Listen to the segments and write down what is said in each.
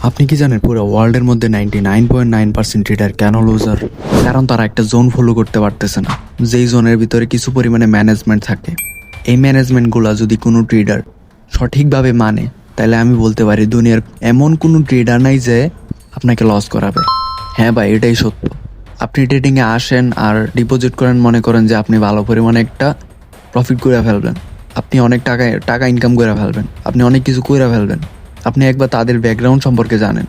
আপনি কি জানেন পুরো ওয়ার্ল্ডের মধ্যে 99.9% ট্রেডার কেন লুজার? কারণ তারা একটা জোন ফলো করতে পারতেছে না, যেই জোনের ভিতরে কিছু পরিমাণে ম্যানেজমেন্ট থাকে। এই ম্যানেজমেন্টগুলো যদি কোনো ট্রেডার সঠিকভাবে মানে, তাহলে আমি বলতে পারি দুনিয়ার এমন কোনো ট্রেডার নাই যে আপনাকে লস করাবে। হ্যাঁ ভাই, এটাই সত্য। আপনি ট্রেডিংয়ে আসেন আর ডিপোজিট করেন, মনে করেন যে আপনি ভালো পরিমাণে একটা প্রফিট করে ফেলবেন, আপনি অনেক টাকা ইনকাম করে ফেলবেন, আপনি অনেক কিছু করে ফেলবেন। আপনি একবার তাদের ব্যাকগ্রাউন্ড সম্পর্কে জানেন,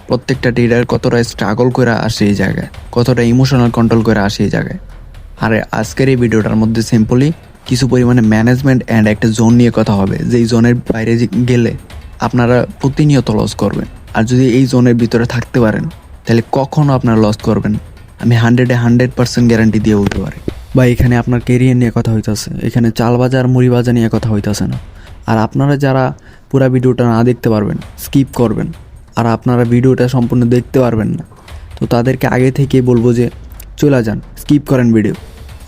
প্রত্যেকটা ট্রেডার কতটা স্ট্রাগল করে আসে এই জায়গায়, কতটা ইমোশনাল কন্ট্রোল করে আসে এই জায়গায়। আর আজকের এই ভিডিওটার মধ্যে সিম্পলি কিছু পরিমাণে ম্যানেজমেন্ট অ্যান্ড একটা জোন নিয়ে কথা হবে, যেই জোনের বাইরে গেলে আপনারা প্রতিনিয়ত লস করবেন। আর যদি এই জোনের ভিতরে থাকতে পারেন, তাহলে কখনও আপনারা লস করবেন, আমি 100% গ্যারান্টি দিয়ে বলতে পারি। বা এখানে আপনার কেরিয়ার নিয়ে কথা হইতেছে, এখানে চাল বাজার মুড়ি বাজার নিয়ে কথা হইতেছে না। আর আপনারা যারা পুরো ভিডিওটা না দেখতে পারবেন, স্কিপ করবেন, আর আপনারা ভিডিওটা সম্পূর্ণ দেখতে পারবেন না, তো তাদেরকে আগে থেকেই বলবো যে চলে যান, স্কিপ করেন ভিডিও।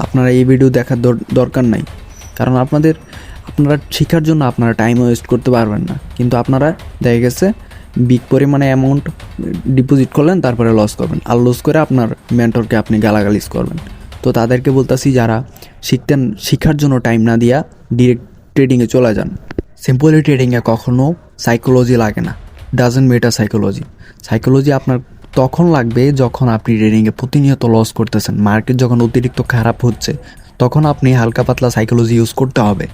আপনারা এই ভিডিও দেখার দরকার নাই, কারণ আপনারা শেখার জন্য আপনারা টাইম ওয়েস্ট করতে পারবেন না। কিন্তু আপনারা দেখা গেছে বিগ পরিমাণে অ্যামাউন্ট ডিপোজিট করলেন, তারপরে লস করবেন, আর লস করে আপনার মেন্টরকে আপনি গালাগালিজ করবেন। তো তাদেরকে বলতেছি, যারা শেখার জন্য টাইম না দিয়া ডিরেক্ট ট্রেডিংয়ে চলে যান। সিম্পলি ট্রেডিংয়ে কখনও সাইকোলজি লাগে না, ডাজন্ট ম্যাটার সাইকোলজি আপনার তখন লাগবে যখন আপনি ট্রেডিংয়ে প্রতিনিয়ত লস করতেছেন, মার্কেট যখন অতিরিক্ত খারাপ হচ্ছে, তখন আপনি হালকা পাতলা সাইকোলজি ইউজ করতে হবে।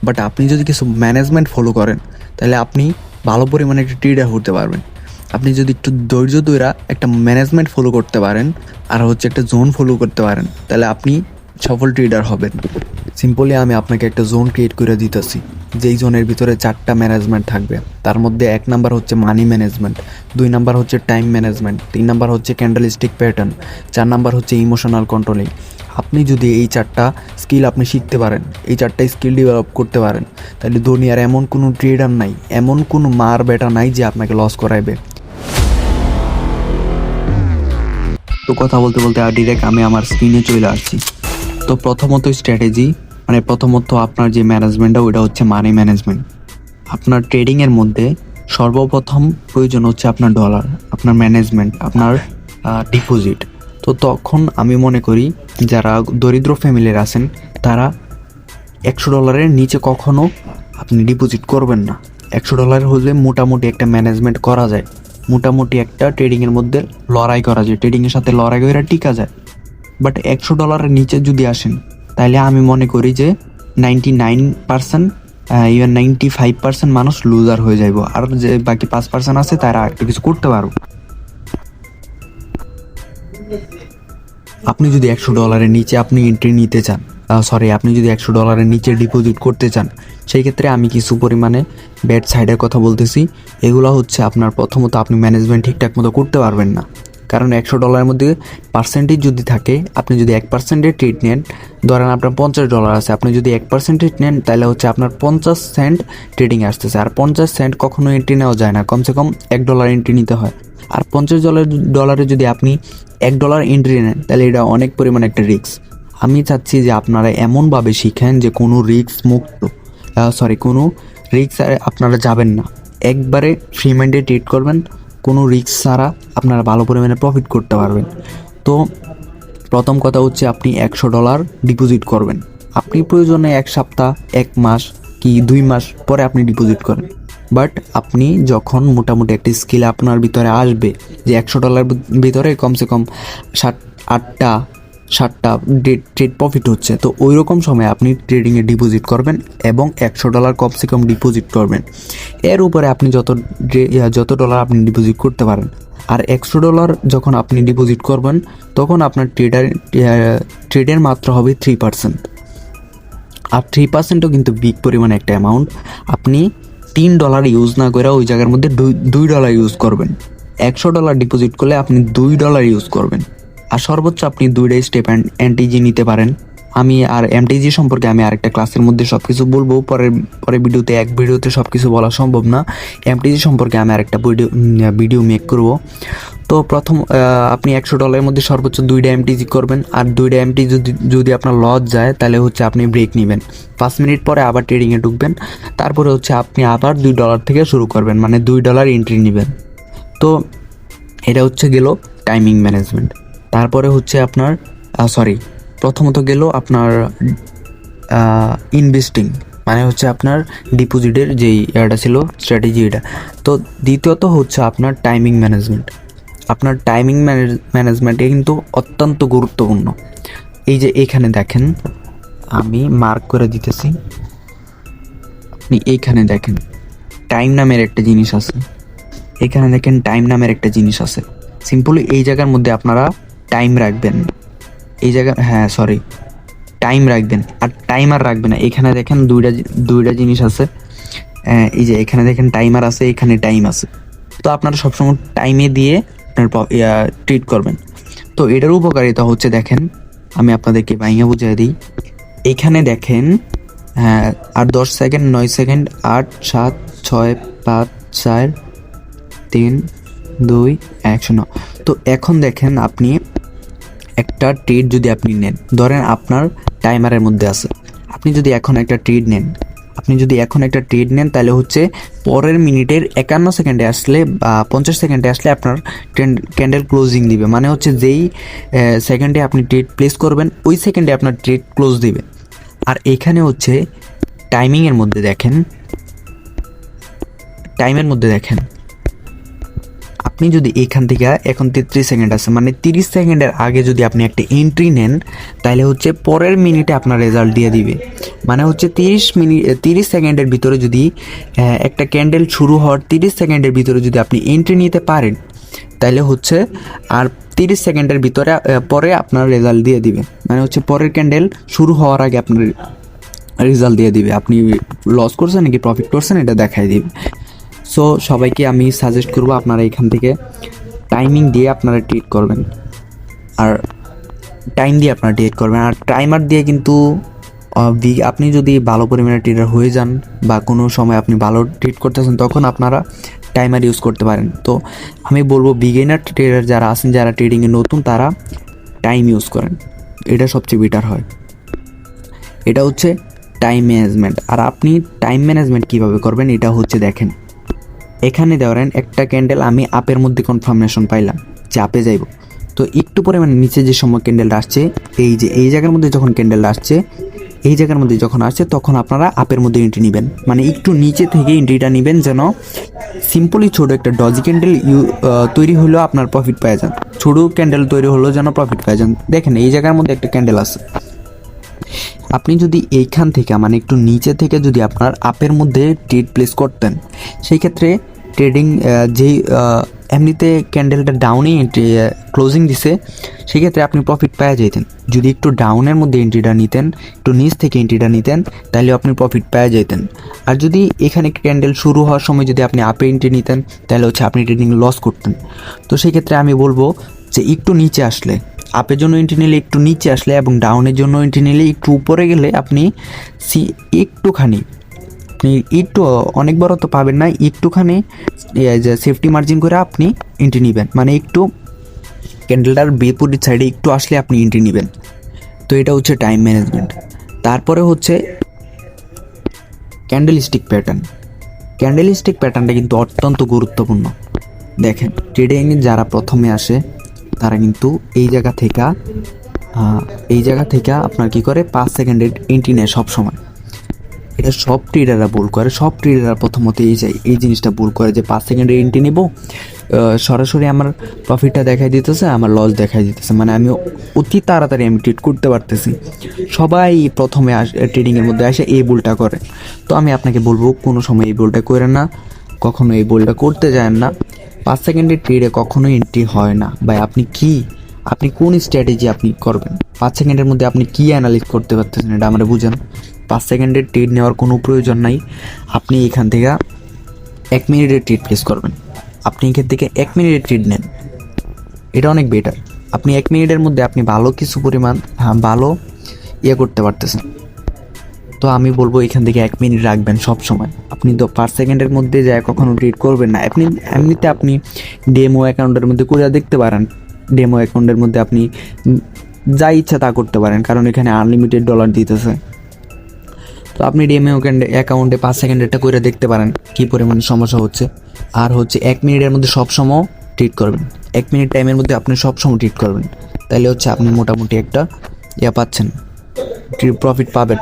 বাট আপনি যদি কিছু ম্যানেজমেন্ট ফলো করেন, তাহলে আপনি ভালো পরিমাণে একটা ট্রেডার হতে পারবেন। আপনি যদি একটু ধৈর্য ধরে একটা ম্যানেজমেন্ট ফলো করতে পারেন, আর একটা জোন ফলো করতে পারেন, তাহলে আপনি সফল ট্রেডার হবেন। সিম্পলি আমি আপনাকে একটা জোন ক্রিয়েট করে দিতেছি, যেই জোনের ভিতরে 4টা ম্যানেজমেন্ট থাকবে। তার মধ্যে 1 নাম্বার হচ্ছে মানি ম্যানেজমেন্ট, 2 নাম্বার হচ্ছে টাইম ম্যানেজমেন্ট, 3 নাম্বার হচ্ছে ক্যান্ডেলস্টিক প্যাটার্ন, 4 নাম্বার হচ্ছে ইমোশনাল কন্ট্রোলিং। আপনি যদি এই 4টা স্কিল আপনি শিখতে পারেন, এই 4টা স্কিল ডেভেলপ করতে পারেন, তাহলে দুনিয়ার এমন কোনো ট্রেডার নাই, এমন কোনো মার বেটা নাই যে আপনাকে লস করাইবে। তো কথা বলতে বলতে আর ডিরেক্ট আমি আমার স্ক্রিনে চলে আসছি। তো প্রথমত স্ট্র্যাটেজি, প্রথমত আপনার যে ম্যানেজমেন্টটা, ওইটা হচ্ছে মানি ম্যানেজমেন্ট। আপনার ট্রেডিংয়ের মধ্যে সর্বপ্রথম প্রয়োজন হচ্ছে আপনার ডলার, আপনার ম্যানেজমেন্ট, আপনার ডিপোজিট। তো তখন আমি মনে করি যারা দরিদ্র ফ্যামিলির আছেন, তারা $100 নিচে কখনো আপনি ডিপোজিট করবেন না। $100 হলে মোটামুটি একটা ম্যানেজমেন্ট করা যায়, মোটামুটি একটা ট্রেডিংয়ের মধ্যে লড়াই করা যায়, ট্রেডিংয়ের সাথে লড়াই করে টিকা যায়। বাট $100 নিচে যদি আসেন, তাহলে আমি মনে করি যে 99% ইভেন 95% মানুষ লুজার হয়ে যাইব, আর যে বাকি 5% আছে তারা একটু কিছু করতে পারবো। আপনি যদি $100 নিচে আপনি এন্ট্রি নিতে চান, আপনি যদি $100 নিচে ডিপোজিট করতে চান, সেই ক্ষেত্রে আমি কিছু পরিমাণে ব্যাড সাইডের কথা বলতেছি। এগুলো হচ্ছে আপনার প্রথমত আপনি ম্যানেজমেন্ট ঠিকঠাক মতো করতে পারবেন না, কারণ $100 মধ্যে পার্সেন্টেজ যদি থাকে, আপনি যদি 1% ট্রেড নেন, ধরেন আপনার $50 আছে, আপনি যদি 1% নেন, তাহলে হচ্ছে আপনার 50 সেন্ট ট্রেডিং আসতেছে। আর 50 সেন্ট কখনো এন্ট্রি নেওয়া যায় না, কমসে কম $1 এন্ট্রি নিতে হয়। আর $50 যদি আপনি $1 এন্ট্রি নেন, তাহলে এটা অনেক পরিমাণে একটা রিস্ক। আমি চাচ্ছি যে আপনারা এমনভাবে শিখেন যে কোনো রিস্ক আপনারা যাবেন না, একবারে ফ্রি মাইন্ডে ট্রেড করবেন, কোনো রিস্ক ছাড়া আপনারা ভালো পরিমাণে প্রফিট করতে পারবেন। তো প্রথম কথা হচ্ছে আপনি $100 ডিপোজিট করবেন। আপনি প্রয়োজনে 1 সপ্তাহ, 1 মাস কি 2 মাস পরে আপনি ডিপোজিট করেন। বাট আপনি যখন মোটামুটি একটা স্কিল আপনার ভিতরে আসবে যে $100 ভিতরে কমসে কম 7-8টা ট্রেড প্রফিট হচ্ছে, তো ওই রকম সময় আপনি ট্রেডিংয়ে ডিপোজিট করবেন এবং $100 কমসে কম ডিপোজিট করবেন। এর উপরে আপনি যত ডলার আপনি ডিপোজিট করতে পারেন। আর $100 যখন আপনি ডিপোজিট করবেন, তখন আপনার ট্রেডের মাত্রা হবে 3%। আর 3%ও কিন্তু বিগ পরিমাণে একটা অ্যামাউন্ট। আপনি $3 ইউজ না করে ওই জায়গার মধ্যে $2 ইউজ করবেন। $100 ডিপোজিট করলে আপনি $2 ইউজ করবেন। আর সর্বোচ্চ আপনি 2টা স্টেপ এমটিজি নিতে পারেন। আর এমটিজি সম্পর্কে আমি আরেকটা ক্লাসের মধ্যে সব কিছু বলবো, পরের ভিডিওতে, এক ভিডিওতে সব কিছু বলা সম্ভব না। এমটিজি সম্পর্কে আমি আরেকটা ভিডিও মেক করব। তো প্রথম আপনি $100 মধ্যে সর্বোচ্চ 2টা এমটিজি করবেন। আর 2টা এমটিজি যদি আপনার লস যায়, তাহলে হচ্ছে আপনি ব্রেক নেবেন, 5 মিনিট পরে আবার ট্রেডিংয়ে ঢুকবেন। তারপরে হচ্ছে আপনি আবার $2 থেকে শুরু করবেন, মানে $2 এন্ট্রি নেবেন। তো এটা হচ্ছে গেল টাইমিং ম্যানেজমেন্ট। তারপরে হচ্ছে আপনার প্রথমত গেল আপনার ইনভেস্টিং, মানে হচ্ছে আপনার ডিপোজিটের যেই এটা ছিল স্ট্র্যাটেজি এটা। তো দ্বিতীয়ত হচ্ছে আপনার টাইমিং ম্যানেজমেন্ট। আপনার টাইমিং ম্যানেজমেন্টে কিন্তু অত্যন্ত গুরুত্বপূর্ণ। এই যে এখানে দেখেন, আমি মার্ক করে দিতেছি, আপনি এইখানে দেখেন টাইম নামের একটা জিনিস আছে, এখানে দেখেন টাইম নামের একটা জিনিস আছে। সিম্পলি এই জায়গার মধ্যে আপনারা টাইম রাখবেন, এই জায়গা টাইম রাখবেন, আর টাইমার রাখবেন না। এখানে দেখেন দুইটা জিনিস আছে, এই যে এখানে দেখেন টাইমার আছে, এখানে টাইম আছে। তো আপনারা সবসময় টাইমে দিয়ে আপনার ট্রিট করবেন। তো এটার উপকারিতা হচ্ছে দেখেন, আমি আপনাদেরকে ভাইঙা বুঝিয়ে দিই। এখানে দেখেন, হ্যাঁ, আর 10 সেকেন্ড, 9 সেকেন্ড, 8, 7, 6, 5, 4, 3, 2, 1, 0। তো এখন দেখেন, আপনি একটা ট্রেড যদি আপনি নেন, ধরেন আপনার টাইমারের মধ্যে আছে, আপনি যদি এখন একটা ট্রেড নেন তাহলে হচ্ছে পরের মিনিটের 51 সেকেন্ডে আসলে বা 50 সেকেন্ডে আসলে আপনার ক্যান্ডেল ক্লোজিং দিবে। মানে হচ্ছে যেই সেকেন্ডে আপনি ট্রেড প্লেস করবেন ওই সেকেন্ডে আপনার ট্রেড ক্লোজ দিবে। আর এখানে হচ্ছে টাইমের মধ্যে দেখেন, আপনি যদি এখান থেকে এখন 33 সেকেন্ড আছে, মানে 30 সেকেন্ডের আগে যদি আপনি একটা এন্ট্রি নেন তাহলে হচ্ছে পরের মিনিটে আপনার রেজাল্ট দিয়ে দিবে। মানে হচ্ছে 30 সেকেন্ডের ভিতরে যদি একটা ক্যান্ডেল শুরু হওয়ার 30 সেকেন্ডের ভিতরে যদি আপনি এন্ট্রি নিতে পারেন তাহলে হচ্ছে আর 30 সেকেন্ডের ভিতরে পরে আপনার রেজাল্ট দিয়ে দিবে। মানে হচ্ছে পরের ক্যান্ডেল শুরু হওয়ার আগে আপনার রেজাল্ট দিয়ে দিবে, আপনি লস করছেন নাকি প্রফিট করছেন এটা দেখাই দিবে। সো সবাইকে আমি সাজেস্ট করবো আপনারা এখান থেকে টাইমিং দিয়ে আপনারা ট্রেড করবেন, আর টাইমার দিয়ে কিন্তু আপনি যদি ভালো পরিমাণে ট্রেডার হয়ে যান বা কোনো সময় আপনি ভালো ট্রেড করতেছেন তখন আপনারা টাইমার ইউজ করতে পারেন। তো আমি বলবো বিগিনার ট্রেডার যারা আছেন, যারা ট্রেডিংয়ে নতুন, তারা টাইম ইউজ করেন, এটা সবচেয়ে বেটার হয়। এটা হচ্ছে টাইম ম্যানেজমেন্ট। আর আপনি টাইম ম্যানেজমেন্ট কীভাবে করবেন এটা হচ্ছে দেখেন, এখানে ধরেন একটা ক্যান্ডেল আমি আপের মধ্যে কনফার্মেশন পাইলাম যে আপে যাইব। তো একটু পরিমাণে নিচে যে সময় ক্যান্ডেলটা আসছে, এই জায়গার মধ্যে যখন ক্যান্ডেলটা আসছে, তখন আপনারা আপের মধ্যে এন্ট্রি নেবেন। মানে একটু নিচে থেকে এন্ট্রিটা নেবেন, যেন সিম্পলি ছোট একটা ডজি ক্যান্ডেল তৈরি হলেও আপনার প্রফিট পাওয়া যান, ছোট ক্যান্ডেল তৈরি হলেও যেন প্রফিট পাওয়া যান। দেখেন এই জায়গার মধ্যে একটা ক্যান্ডেল আছে, আপনি যদি এইখান থেকে মানে একটু নিচে থেকে যদি আপনার আপের মধ্যে ট্রেড প্লেস করতেন, সেই ক্ষেত্রে ট্রেডিং যেই এমনিতে ক্যান্ডেলটা ডাউনে ক্লোজিং দিছে, সেই ক্ষেত্রে আপনি প্রফিট পেয়ে যেতেন। যদি একটু ডাউনের মধ্যে এন্ট্রিটা নিতেন, একটু নিচ থেকে এন্ট্রিটা নিতেন, তাহলে আপনি প্রফিট পেয়ে যেতেন। আর যদি এখানে ক্যান্ডেল শুরু হওয়ার সময় যদি আপনি আপে এন্ট্রি নিতেন তাহলে হচ্ছে আপনি ট্রেডিং লস করতেন। তো সেই ক্ষেত্রে আমি বলবো যে একটু নিচে আসলে, আপের জন্য এন্ট্রি নিলে একটু নিচে আসলে এবং ডাউনের জন্য এন্ট্রি নিলে একটু উপরে গেলে আপনি একটু অনেক বড় তো পাবেন না, একটুখানি যে সেফটি মার্জিন করে আপনি এন্ট্রি নেবেন। মানে একটু ক্যান্ডেলটার বিপরীত সাইডে একটু আসলে আপনি এন্ট্রি নেবেন। তো এটা হচ্ছে টাইম ম্যানেজমেন্ট। তারপরে হচ্ছে ক্যান্ডেলস্টিক প্যাটার্নটা কিন্তু অত্যন্ত গুরুত্বপূর্ণ। দেখেন ট্রেডিংয়ে যারা প্রথমে আসে তারা কিন্তু এই জায়গা থেকে আপনার কি করে 5 সেকেন্ডের এন্ট্রি নেয় সবসময়। এটা সব ট্রেডাররা ভুল করে, প্রথমত এই জিনিসটা ভুল করে যে 5 সেকেন্ডের এন্ট্রি নেব, সরাসরি আমার প্রফিটটা দেখাই দিতেছে, আমার লস দেখাই দিতেছে, মানে আমি অতি তাড়াতাড়ি আমি ট্রেড করতে পারতেছি। সবাই প্রথমে ট্রেডিংয়ের মধ্যে আসে এই ভুলটা করে। তো আমি আপনাকে বলবো কোনো সময় এই ভুলটা করে না, কখনো এই ভুলটা করতে যান না। 5 সেকেন্ডের ট্রেডে কখনো এন্ট্রি হয় না। ভাই আপনি কোন স্ট্র্যাটেজি আপনি করবেন? 5 সেকেন্ডের মধ্যে আপনি কি অ্যানালাইজ করতে পারতেছেন এটা আমরা বুঝেন। 5 সেকেন্ডের ট্রেড নেওয়ার কোনো প্রয়োজন নাই। আপনি এখান থেকে 1 মিনিটের ট্রেড প্লেস করবেন। আপনি এখান থেকে 1 মিনিটের ট্রেড নেন, এটা অনেক বেটার। আপনি 1 মিনিটের মধ্যে আপনি ভালো কিছু পরিমাণ ভালো করতে পারতেছেন। তো আমি বলবো এখান থেকে 1 মিনিট রাখবেন সব সময়। আপনি তো 5 সেকেন্ডের মধ্যে যায় কখনো ট্রেড করবেন না। এমনিতে আপনি ডেমো অ্যাকাউন্টের মধ্যে করে দেখতে পারেন। ডেমো অ্যাকাউন্টের মধ্যে আপনি যা ইচ্ছা তা করতে পারেন, কারণ এখানে আনলিমিটেড ডলার দিতেছে। তো তো আপনি ডিএমএ অ্যাকাউন্টে 5 সেকেন্ডেরটা করে দেখতে পারেন কী পরিমাণে সমস্যা হচ্ছে। আর হচ্ছে 1 মিনিটের মধ্যে সবসময় ট্রিট করবেন, 1 মিনিট টাইমের মধ্যে আপনি সবসময় ট্রিট করবেন, তাহলে হচ্ছে আপনি মোটামুটি একটা পাচ্ছেন, প্রফিট পাবেন।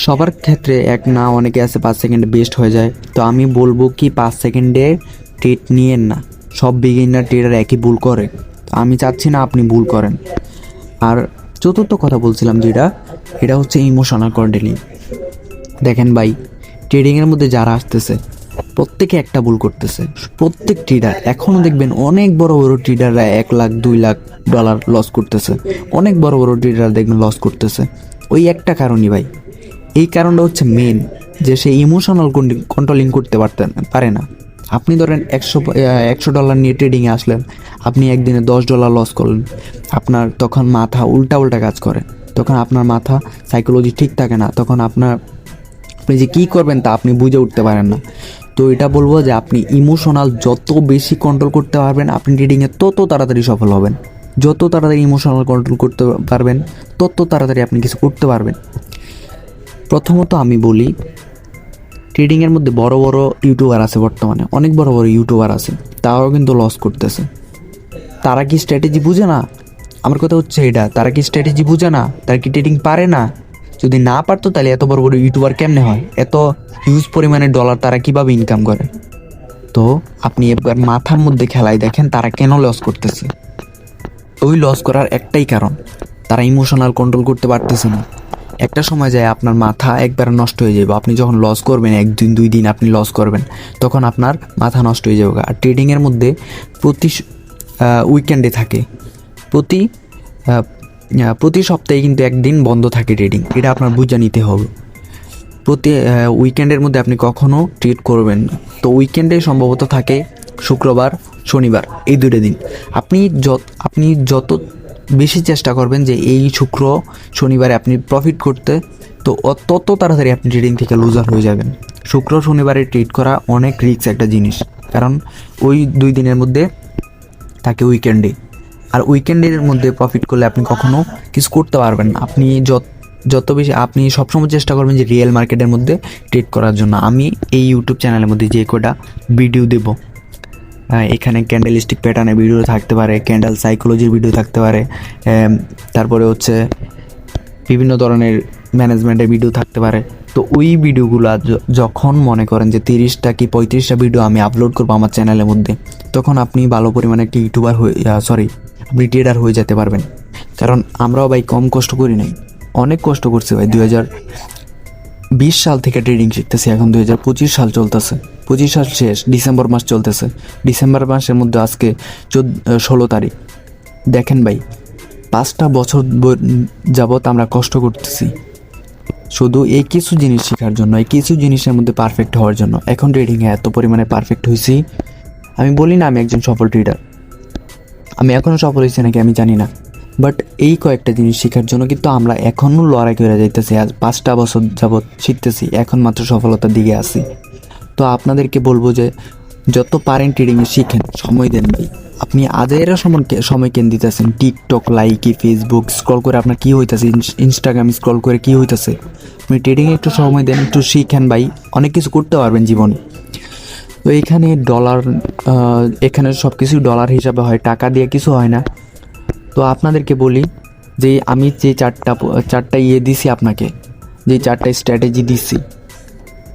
সবার ক্ষেত্রে এক না, অনেকে আছে 5 সেকেন্ডে বেস্ট হয়ে যায়। তো আমি বলবো কি 5 সেকেন্ডে ট্রিট নিয়েন না, সব বিগিনার ট্রেডার একই ভুল করে। তো আমি চাচ্ছি না আপনি ভুল করেন। আর চতুর্থ কথা বলছিলাম যেটা, এটা হচ্ছে ইমোশনাল কন্ট্রোলিং। দেখেন ভাই, ট্রেডিংয়ের মধ্যে যারা আসতেছে প্রত্যেকে একটা ভুল করতেছে, প্রত্যেক ট্রেডার। এখনও দেখবেন অনেক বড় বড় ট্রেডাররা 1 লাখ 2 লাখ ডলার লস করতেছে, অনেক বড় বড় ট্রেডার দেখবেন লস করতেছে। ওই একটা কারণই ভাই, এই কারণটা হচ্ছে মেন, যে সে ইমোশনাল কন্ট্রোলিং করতে পারে না। আপনি ধরেন $100 নিয়ে ট্রেডিংয়ে আসলেন, আপনি একদিনে $10 লস করলেন, আপনার তখন মাথা উল্টা কাজ করে, তখন আপনার মাথা সাইকোলজি ঠিক থাকে না, তখন আপনি যে কী করবেন তা আপনি বুঝে উঠতে পারেন না। তো এটা বলবো যে আপনি ইমোশনাল যত বেশি কন্ট্রোল করতে পারবেন আপনি ট্রেডিংয়ে তত তাড়াতাড়ি সফল হবেন। যত তাড়াতাড়ি ইমোশনাল কন্ট্রোল করতে পারবেন তত তাড়াতাড়ি আপনি কিছু করতে পারবেন। প্রথমত আমি বলি, ট্রেডিংয়ের মধ্যে বড় বড় ইউটিউবার আছে, বর্তমানে অনেক বড় বড় ইউটিউবার আছে, তারাও কিন্তু লস করতেছে। তারা কি স্ট্র্যাটেজি বুঝে না? আমার কথা হচ্ছে এটা, তারা কি স্ট্র্যাটেজি বুঝে না? তারা কি ট্রেডিং পারে না? যদি না পারতো তাহলে এত বড় বড় ইউটিউবার কেমনে হয়? এত হিউজ পরিমাণে ডলার তারা কিভাবে ইনকাম করে? তো আপনি একবার মাথার মধ্যে খেলায় দেখেন তারা কেন লস করতেছে। ওই লস করার একটাই কারণ, তারা ইমোশনাল কন্ট্রোল করতে পারতেছে না। একটা সময় যায় আপনার মাথা একবার নষ্ট হয়ে যাবে। আপনি যখন লস করবেন, 1 দিন 2 দিন আপনি লস করবেন, তখন আপনার মাথা নষ্ট হয়ে যাবে। আর ট্রেডিংয়ের মধ্যে প্রতি উইকেন্ডে থাকে, প্রতি সপ্তাহে কিন্তু একদিন বন্ধ থাকে ট্রেডিং, এটা আপনার বুঝে নিতে হবে। প্রতি উইকেন্ডের মধ্যে আপনি কখনও ট্রেড করবেন না। তো উইকেন্ডে সম্ভবত থাকে শুক্রবার শনিবার, এই 2টা দিন। আপনি যত বেশি চেষ্টা করবেন যে এই শুক্র শনিবারে আপনি প্রফিট করতে, তো তত তাড়াতাড়ি আপনি ট্রেডিং থেকে লুজার হয়ে যাবেন। শুক্র শনিবারে ট্রেড করা অনেক রিস্ক একটা জিনিস, কারণ ওই 2 দিনের মধ্যে থাকে উইকেন্ডে। আর উইকেন্ডের মধ্যে প্রফিট করলে আপনি কখনো কিছু করতে পারবেন না। আপনি যত বেশি আপনি সবসময় চেষ্টা করবেন যে রিয়েল মার্কেটের মধ্যে ট্রেড করার জন্য। আমি এই ইউটিউব চ্যানেলের মধ্যে যে কটা ভিডিও দেব, এখানে ক্যান্ডেলস্টিক প্যাটার্নের ভিডিও থাকতে পারে, ক্যান্ডেল সাইকোলজির ভিডিও থাকতে পারে, তারপরে হচ্ছে বিভিন্ন ধরনের ম্যানেজমেন্টের ভিডিও থাকতে পারে। তো ওই ভিডিওগুলো যখন মনে করেন যে 30টা কি 35টা ভিডিও আমি আপলোড করবো আমার চ্যানেলের মধ্যে, তখন আপনি ভালো পরিমাণে একটি ইউটিউবার আপনি ট্রেডার হয়ে যেতে পারবেন। কারণ আমরাও ভাই কম কষ্ট করি নাই, অনেক কষ্ট করছি ভাই। 2020 সাল থেকে ট্রেডিং শিখতেছি, এখন 2025 সাল চলতেছে, 25 সাল শেষ, ডিসেম্বর মাস চলতেছে। ডিসেম্বর মাসের মধ্যে আজকে 16 তারিখ। দেখেন ভাই, 5টা বছর যাবৎ আমরা কষ্ট করতেছি শুধু এই কিছু জিনিস শেখার জন্য, এই কিছু জিনিসের মধ্যে পারফেক্ট হওয়ার জন্য। এখন ট্রেডিংয়ে এত পরিমাণে পারফেক্ট হয়েছি, আমি বলি না আমি একজন সফল ট্রেডার, আমি এখনও সফল হয়েছি নাকি আমি জানি না, বাট এই কয়েকটা জিনিস শেখার জন্য কিন্তু আমরা এখনও লড়াই করে যাইতেছি। আজ 5টা বছর যাবৎ শিখতেছি, এখন মাত্র সফলতার দিকে আসি। তো আপনাদেরকে বলবো যে যত পারেন ট্রেডিংয়ে শিখেন, সময় দেন ভাই। আপনি আজেরা সময় কেন দিতেছেন টিকটক লাইকি, ফেসবুক স্ক্রল করে আপনার কী হইতেছে, ইনস্টাগ্রাম স্ক্রল করে কী হইতেছে? আপনি ট্রেডিংয়ে একটু সময় দেন, একটু শিখেন ভাই, অনেক কিছু করতে পারবেন জীবনে। তো এখানে এখানে সব কিছু ডলার হিসাবে হয়, টাকা দিয়ে কিছু হয় না। তো আপনাদেরকে বলি যে আমি যে চারটা দিছি আপনাকে, যে 4টা স্ট্র্যাটেজি দিছি,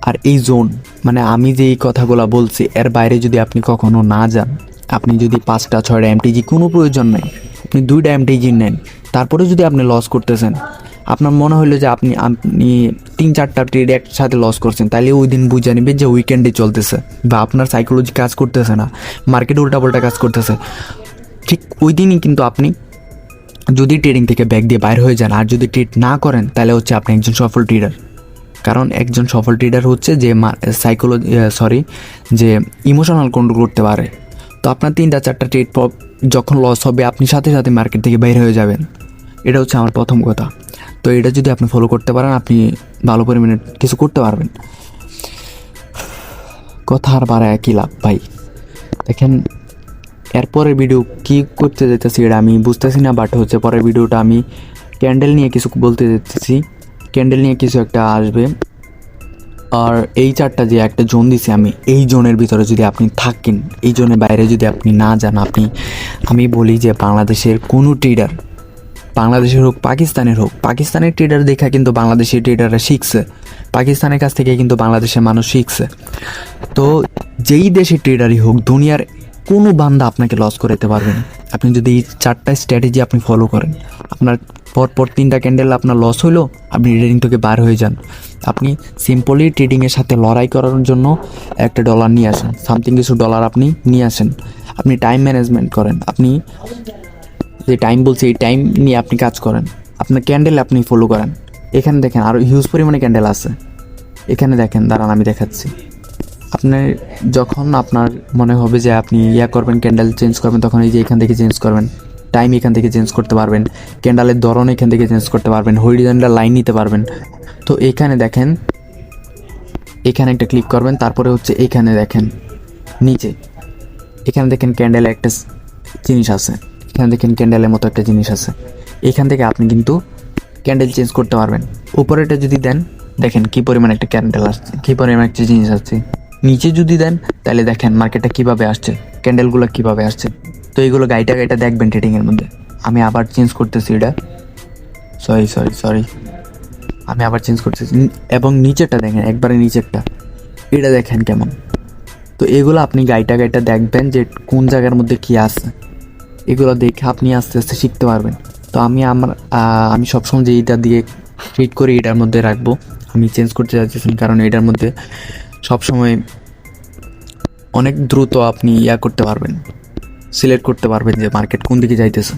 আর এই জোন, মানে আমি যে এই কথাগুলো বলছি এর বাইরে যদি আপনি কখনো না যান, আপনি যদি 5টা 6টা এমটিজি, কোনো প্রয়োজন নেই, আপনি 2টা এমটিজি নেন, তারপরে যদি আপনি লস করতেছেন, আপনার মনে হলো যে আপনি 3-4টা ট্রেড একসাথে লস করছেন, তাহলে ওই দিন বুঝে নেবে যে উইকেন্ডে চলতেছে, বা আপনার সাইকোলজি কাজ করতেছে না, মার্কেট উল্টাপাল্টা কাজ করতেছে। ঠিক ওই দিনই কিন্তু আপনি যদি ট্রেডিং থেকে ব্যাক দিয়ে বাইর হয়ে যান, আর যদি ট্রেড না করেন, তাহলে হচ্ছে আপনি একজন সফল ট্রেডার। কারণ একজন সফল ট্রেডার হচ্ছে যে যে ইমোশনাল কন্ট্রোল করতে পারে। তো আপনার 3-4টা ট্রেড যখন লস হবে, আপনি সাথে সাথে মার্কেট থেকে বাইরে হয়ে যাবেন। এটা হচ্ছে আমার প্রথম কথা। তো এটা যদি আপনি ফলো করতে পারেন, আপনি ভালো পরিমাণে কিছু করতে পারবেন। কথা আর বাড়া একই লাভ ভাই। দেখেন, এরপরের ভিডিও কী করতে যেতেছি এটা আমি বুঝতেছি না, বাট হচ্ছে পরের ভিডিওটা আমি ক্যান্ডেল নিয়ে কিছু বলতে যেতেছি। ক্যান্ডেল নিয়ে কিছু একটা আসবে। আর এই চারটা যে একটা জোন দিছি আমি, এই জোনের ভিতরে যদি আপনি থাকেন, এই জোনের বাইরে যদি আপনি না যান, আমি বলি যে বাংলাদেশের কোনো ট্রেডার, বাংলাদেশের হোক পাকিস্তানের হোক, পাকিস্তানের ট্রেডার দেখা কিন্তু বাংলাদেশের ট্রেডাররা শিখছে, পাকিস্তানের কাছ থেকে কিন্তু বাংলাদেশের মানুষ শিখছে। তো যেই দেশের ট্রেডারই হোক, দুনিয়ার কোনো বান্দা আপনাকে লস করতে পারবে না। আপনি যদি এই চারটা স্ট্র্যাটেজি আপনি ফলো করেন, আপনার পরপর 3টা ক্যান্ডেল আপনার লস হইলো, আপনি ট্রেডিং থেকে বার হয়ে যান। আপনি সিম্পলি ট্রেডিংয়ের সাথে লড়াই করার জন্য একটা ডলার নিয়ে আসেন, সামথিং কিছু ডলার আপনি নিয়ে আসেন। আপনি টাইম ম্যানেজমেন্ট করেন, আপনি যে টাইম বলছি এই টাইম নিয়ে আপনি কাজ করেন, আপনার ক্যান্ডেল আপনি ফলো করেন। এখানে দেখেন আরও হিউজ পরিমাণে ক্যান্ডেল আছে, এখানে দেখেন, দাঁড়ান আমি দেখাচ্ছি। আপনি যখন আপনার মনে হবে যে আপনি করবেন, ক্যান্ডেল চেঞ্জ করবেন, তখন এই যে এখান থেকে চেঞ্জ করবেন, টাইম এখান থেকে চেঞ্জ করতে পারবেন, ক্যান্ডেলের ধরন এখান থেকে চেঞ্জ করতে পারবেন, হরিজন্টাল লাইন নিতে পারবেন। তো এখানে দেখেন, এখানে একটা ক্লিক করবেন, তারপরে হচ্ছে এখানে দেখেন নিচে, এখানে দেখেন ক্যান্ডেলে একটা জিনিস আছে, এখানে দেখেন ক্যান্ডেলের মতো একটা জিনিস আছে, এখান থেকে আপনি কিন্তু ক্যান্ডেল চেঞ্জ করতে পারবেন। উপরেটা যদি দেন, দেখেন কী পরিমাণ একটা ক্যান্ডেল আসছে, কী পরিমাণ একটা জিনিস আসছে। নিচে যদি দেন, তাহলে দেখেন মার্কেটটা কীভাবে আসছে, ক্যান্ডেলগুলো কীভাবে আসছে। তো এইগুলো গাইটা দেখবেন ট্রেডিংয়ের মধ্যে। আমি আবার চেঞ্জ করতেছি এটা, সরি আমি আবার চেঞ্জ করতেছি। এবং নিচেরটা দেখেন, একবারে নিচেরটা, এটা দেখেন কেমন। তো এগুলো আপনি গাইটা দেখবেন যে কোন জায়গার মধ্যে কী আছে, এগুলো দেখে আপনি আস্তে আস্তে শিখতে পারবেন। তো আমি সবসময় যে এইটা দিয়ে ট্রিট করে এটার মধ্যে রাখবো, আমি চেঞ্জ করতে চাইতেছি, কারণ এটার মধ্যে সবসময় অনেক দ্রুত আপনি করতে পারবেন, সিলেক্ট করতে পারবেন যে মার্কেট কোন দিকে যাইতেছে।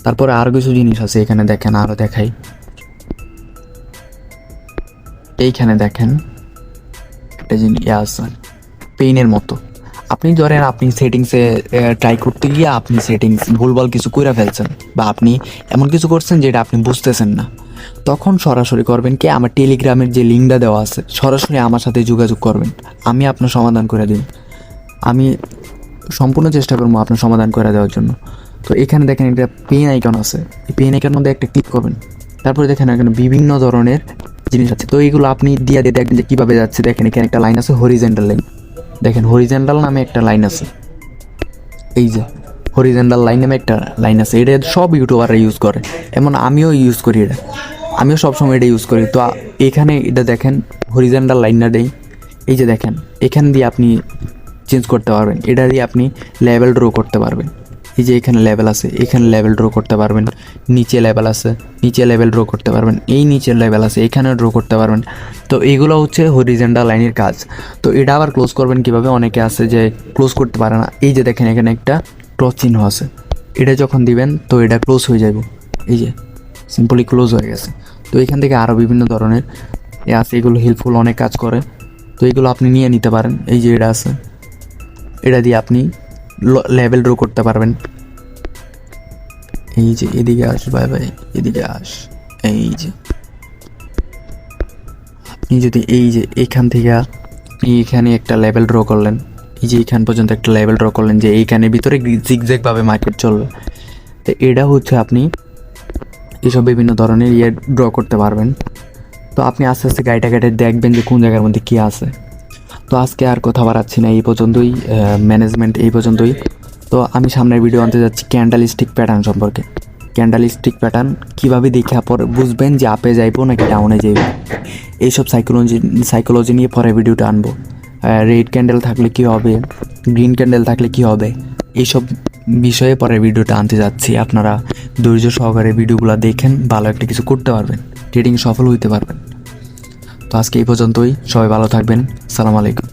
তারপরে আরও কিছু জিনিস আছে, এখানে দেখেন, আরও দেখাই, এইখানে দেখেন একটা জিনিস আছে পেইনের মতো। আপনি ধরেন আপনি সেটিংসে ট্রাই করতে গিয়ে আপনি সেটিংস ভুলভাল কিছু করে ফেলছেন, বা আপনি এমন কিছু করছেন যেটা আপনি বুঝতেছেন না, তখন সরাসরি করবেন কি, আমার টেলিগ্রামের যে লিঙ্কটা দেওয়া আছে, সরাসরি আমার সাথে যোগাযোগ করবেন, আমি আপনার সমাধান করে দিন। আমি সম্পূর্ণ চেষ্টা করবো আপনার সমাধান করে দেওয়ার জন্য। তো এখানে দেখেন একটা পেন আইকন আছে, এই পেন আইকনের মধ্যে একটা ক্লিক করবেন, তারপরে দেখেন এখানে বিভিন্ন ধরনের জিনিস আছে। তো এইগুলো আপনি দিয়ে দেখবেন যে কীভাবে যাচ্ছে। দেখেন এখানে একটা লাইন আছে, হরিজেন্টাল লাইন, দেখেন হরিজেন্টাল নামে একটা লাইন আছে, এই যে হরিজেন্টাল লাইন নামে একটা লাইন আছে। এটা সব ইউটিউবাররা ইউজ করে, এমন আমিও ইউজ করি, এটা আমিও সবসময় এটা ইউজ করি। তো এখানে এটা দেখেন হরিজেন্টাল লাইনটা দেই, এই যে দেখেন এখান দিয়ে আপনি চেঞ্জ করতে পারবেন, এটা দিয়ে আপনি লেভেল ড্র করতে পারবেন। এই যে এখানে লেভেল আছে, এখানে লেভেল ড্র করতে পারবেন, নিচে লেভেল আছে, নিচে লেভেল ড্র করতে পারবেন, এই নিচের লেভেল আছে, এখানে ড্র করতে পারবেন। তো এইগুলো হচ্ছে হরিজেন্টাল লাইনের কাজ। তো এটা আবার ক্লোজ করবেন কীভাবে, অনেকে আছে যে ক্লোজ করতে পারে না। এই যে দেখেন এখানে একটা ক্রস চিহ্ন আছে, এটা যখন দিবেন তো এটা ক্লোজ হয়ে যাব, এই যে সিম্পলি ক্লোজ হয়ে গেছে। তো এখান থেকে আরও বিভিন্ন ধরনের আছে, এগুলো হেল্পফুল, অনেক কাজ করে। তো এইগুলো আপনি নিয়ে নিতে পারেন। এই যে এটা আছে, এটা দিয়ে আপনি লেভেল ড্র করতে পারবেন। এই যে এদিকে আস, বাই এদিকে আস, এই যে আপনি যদি এই যে এখান থেকে এইখানে একটা লেভেল ড্র করলেন, এই যে এইখান পর্যন্ত একটা লেভেল ড্র করলেন যে এইখানের ভিতরে জিগজ্যাগভাবে মার্কেট চলবে। তো এটা হচ্ছে আপনি এসব বিভিন্ন ধরনের ড্র করতে পারবেন। তো আপনি আস্তে আস্তে গাইটা দেখবেন যে কোন জায়গার মধ্যে কী আছে। তো আজকে আর কথা বাড়াচ্ছি না, এই পর্যন্তই, ম্যানেজমেন্ট এই পর্যন্তই। তো আমি সামনের ভিডিও আনতে যাচ্ছি ক্যান্ডেলস্টিক প্যাটার্ন সম্পর্কে। ক্যান্ডেলস্টিক প্যাটার্ন কীভাবে দেখে পরে বুঝবেন যে আপে যাইবো নাকি ডাউনে যাইব, এইসব সাইকোলজি নিয়ে পরে ভিডিওটা আনবো। রেড ক্যান্ডেল থাকলে কী হবে, গ্রিন ক্যান্ডেল থাকলে কী হবে, এইসব বিষয়ে পরে ভিডিওটা আনতে যাচ্ছি। আপনারা ধৈর্য সহকারে ভিডিওগুলো দেখেন, ভালো একটা কিছু করতে পারবেন, ট্রেডিং সফল হইতে পারবেন। তো আজকে এই পর্যন্তই, সবাই ভালো থাকবেন, সালাম আলাইকুম।